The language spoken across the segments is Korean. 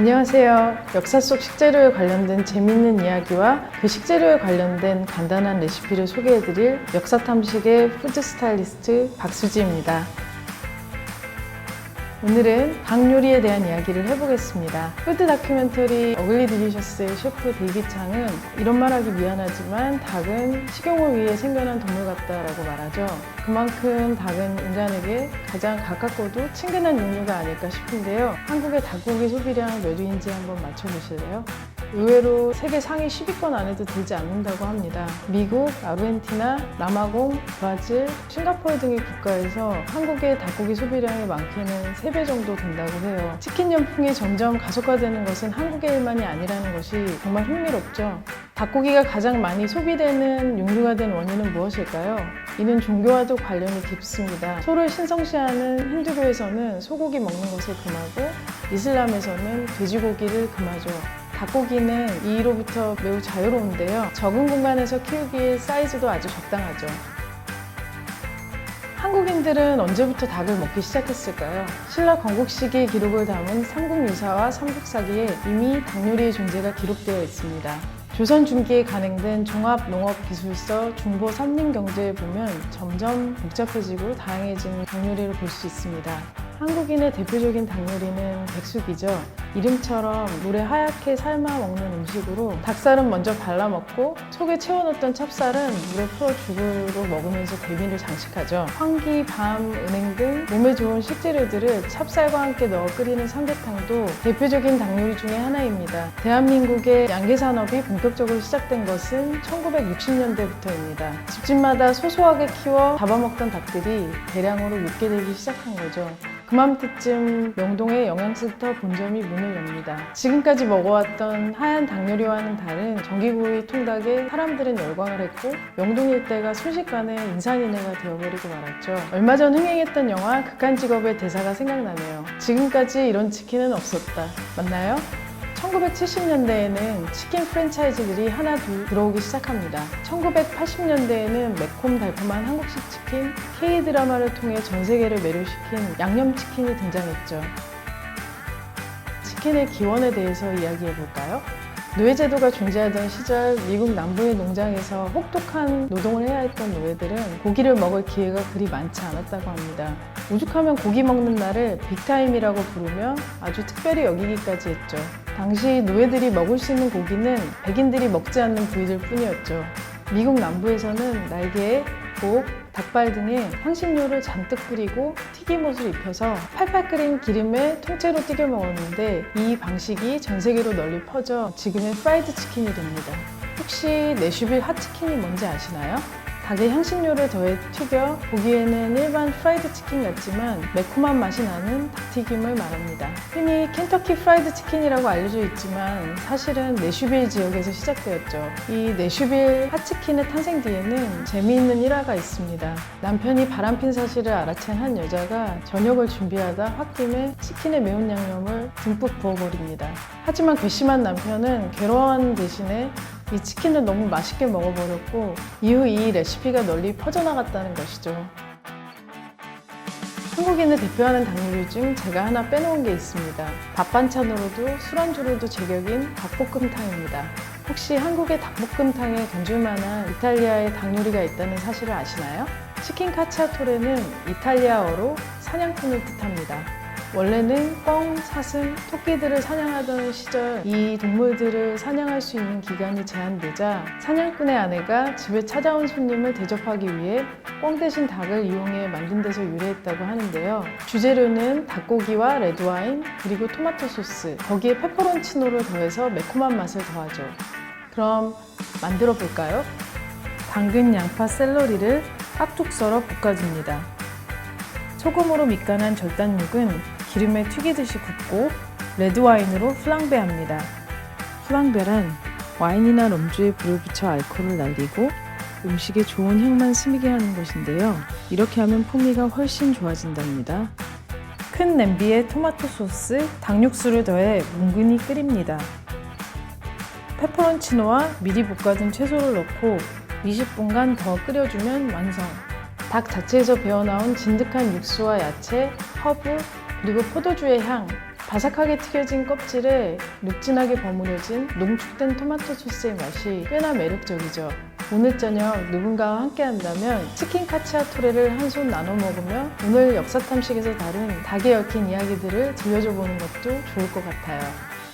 안녕하세요. 역사 속 식재료에 관련된 재미있는 이야기와 그 식재료에 관련된 간단한 레시피를 소개해드릴 역사탐식의 푸드 스타일리스트 박수지입니다. 오늘은 닭 요리에 대한 이야기를 해보겠습니다. 푸드 다큐멘터리 어글리 딜리셔스의 셰프 데이빗 창은 이런 말하기 미안하지만 닭은 식용을 위해 생겨난 동물 같다라고 말하죠. 그만큼 닭은 인간에게 가장 가깝고도 친근한 육류가 아닐까 싶은데요. 한국의 닭고기 소비량 몇 위인지 한번 맞춰보실래요? 의외로 세계 상위 10위권 안에도 들지 않는다고 합니다. 미국, 아르헨티나, 남아공, 브라질, 싱가포르 등의 국가에서 한국의 닭고기 소비량의 많게는 3배 정도 된다고 해요. 치킨 연풍이 점점 가속화되는 것은 한국의 일만이 아니라는 것이 정말 흥미롭죠. 닭고기가 가장 많이 소비되는 육류가 된 원인은 무엇일까요? 이는 종교와도 관련이 깊습니다. 소를 신성시하는 힌두교에서는 소고기 먹는 것을 금하고 이슬람에서는 돼지고기를 금하죠. 닭고기는 이 이로부터 매우 자유로운데요. 적은 공간에서 키우기에 사이즈도 아주 적당하죠. 한국인들은 언제부터 닭을 먹기 시작했을까요? 신라 건국시기 기록을 담은 삼국유사와 삼국사기에 이미 닭 요리의 존재가 기록되어 있습니다. 조선 중기에 간행된 종합농업기술서 중보 산림경제에 보면 점점 복잡해지고 다양해진 닭 요리를 볼 수 있습니다. 한국인의 대표적인 닭 요리는 백숙이죠. 이름처럼 물에 하얗게 삶아 먹는 음식으로 닭살은 먼저 발라 먹고 속에 채워놓던 찹쌀은 물에 풀어 죽으로 먹으면서 대미를 장식하죠. 황기, 밤, 은행 등 몸에 좋은 식재료들을 찹쌀과 함께 넣어 끓이는 삼계탕도 대표적인 닭 요리 중에 하나입니다. 대한민국의 양계산업이 본격적으로 시작된 것은 1960년대부터입니다. 집집마다 소소하게 키워 잡아먹던 닭들이 대량으로 육게 되기 시작한 거죠. 그맘때쯤 명동의 영양센터 본점이 문을 엽니다. 지금까지 먹어왔던 하얀 닭 요리와는 다른 전기구이 통닭에 사람들은 열광을 했고 명동 일대가 순식간에 인산인해가 되어버리고 말았죠. 얼마 전 흥행했던 영화 극한직업의 대사가 생각나네요. 지금까지 이런 치킨은 없었다. 맞나요? 1970년대에는 치킨 프랜차이즈들이 하나 둘 들어오기 시작합니다. 1980년대에는 매콤달콤한 한국식 치킨, K드라마를 통해 전 세계를 매료시킨 양념치킨이 등장했죠. 치킨의 기원에 대해서 이야기해볼까요? 노예제도가 존재하던 시절 미국 남부의 농장에서 혹독한 노동을 해야 했던 노예들은 고기를 먹을 기회가 그리 많지 않았다고 합니다. 오죽하면 고기 먹는 날을 빅타임이라고 부르며 아주 특별히 여기기까지 했죠. 당시 노예들이 먹을 수 있는 고기는 백인들이 먹지 않는 부위들 뿐이었죠. 미국 남부에서는 날개에 복, 닭발 등의 향신료를 잔뜩 뿌리고 튀김옷을 입혀서 팔팔 끓인 기름에 통째로 튀겨 먹었는데 이 방식이 전 세계로 널리 퍼져 지금의 프라이드 치킨이 됩니다. 혹시 내슈빌 핫치킨이 뭔지 아시나요? 닭에 향신료를 더해 튀겨 보기에는 일반 프라이드 치킨 같지만 매콤한 맛이 나는 닭튀김을 말합니다. 흔히 켄터키 프라이드 치킨이라고 알려져 있지만 사실은 내슈빌 지역에서 시작되었죠. 이 내슈빌 핫치킨의 탄생 뒤에는 재미있는 일화가 있습니다. 남편이 바람핀 사실을 알아챈 한 여자가 저녁을 준비하다 홧김에 치킨에 매운 양념을 듬뿍 부어버립니다. 하지만 괘씸한 남편은 괴로워하는 대신에 이 치킨을 너무 맛있게 먹어버렸고 이후 이 레시피가 널리 퍼져나갔다는 것이죠. 한국인을 대표하는 닭 요리 중 제가 하나 빼놓은 게 있습니다. 밥 반찬으로도 술안주로도 제격인 닭볶음탕입니다. 혹시 한국의 닭볶음탕에 건줄 만한 이탈리아의 닭 요리가 있다는 사실을 아시나요? 치킨 카치아토레는 이탈리아어로 사냥꾼을 뜻합니다. 원래는 꿩, 사슴, 토끼들을 사냥하던 시절 이 동물들을 사냥할 수 있는 기간이 제한되자 사냥꾼의 아내가 집에 찾아온 손님을 대접하기 위해 꿩 대신 닭을 이용해 만든 데서 유래했다고 하는데요. 주재료는 닭고기와 레드와인 그리고 토마토 소스, 거기에 페퍼론치노를 더해서 매콤한 맛을 더하죠. 그럼 만들어 볼까요? 당근, 양파, 샐러리를 깍둑 썰어 볶아줍니다. 소금으로 밑간한 절단육은 기름에 튀기듯이 굽고 레드와인으로 플랑베합니다. 플랑베란 와인이나 럼주에 불을 붙여 알코올을 날리고 음식에 좋은 향만 스미게 하는 것인데요. 이렇게 하면 풍미가 훨씬 좋아진답니다. 큰 냄비에 토마토 소스, 닭육수를 더해 뭉근히 끓입니다. 페퍼론치노와 미리 볶아둔 채소를 넣고 20분간 더 끓여주면 완성. 닭 자체에서 배어나온 진득한 육수와 야채, 허브, 그리고 포도주의 향, 바삭하게 튀겨진 껍질에 눅진하게 버무려진 농축된 토마토 소스의 맛이 꽤나 매력적이죠. 오늘 저녁 누군가와 함께 한다면 치킨 카치아토레를 한 손 나눠 먹으며 오늘 역사탐식에서 다룬 닭에 얽힌 이야기들을 들려줘 보는 것도 좋을 것 같아요.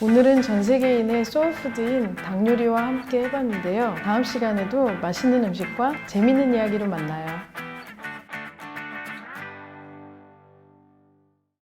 오늘은 전 세계인의 소울푸드인 닭 요리와 함께 해봤는데요. 다음 시간에도 맛있는 음식과 재밌는 이야기로 만나요.